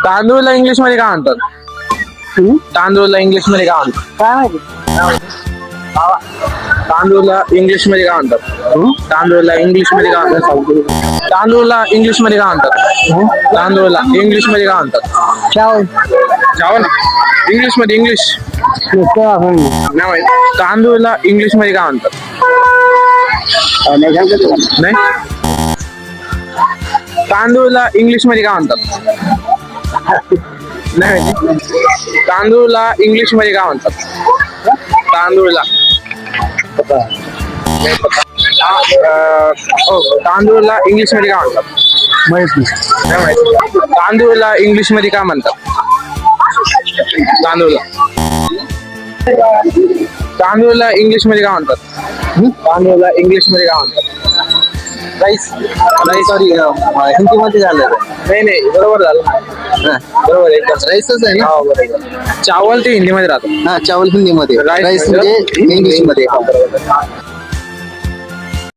तांदूळला English मध्ये काय म्हणतात? तांदूळला इंग्लिश मध्ये काय म्हणतात? काय माहिती? तांदूळला इंग्लिश मध्ये काय म्हणतात? तांदूळला इंग्लिश मध्ये काय म्हणतात? तांदूळला इंग्लिश मध्ये काय म्हणतात? तांदूळला इंग्लिश मध्ये काय म्हणतात? चावल. चावल इंग्लिश मध्ये इंग्लिश नाही माहित. तांदूळला इंग्लिश मध्ये काय म्हणतात? नाही. तांदूळला इंग्लिश मध्ये काय म्हणतात? नाही माहिती. तांदूळला इंग्लिश मध्ये काय म्हणतात? तांदूळला तांदूळला इंग्लिश मध्ये काय म्हणतात? नाही माहिती. तांदूळला इंग्लिश मध्ये काय म्हणतात? तांदूळला तांदूळला इंग्लिश मध्ये काय म्हणतात? तांदूळला इंग्लिश मध्ये काय म्हणतात? राईस. नाही सॉरी, हिंदी मध्ये झालं. नाही नाही, बरोबर झालं. बरोबर एकदम राईसच आहे ना. चावल ते हिंदी मध्ये राहतो. हा, चावल हिंदी मध्ये, राईस म्हणजे इंग्लिश मध्ये.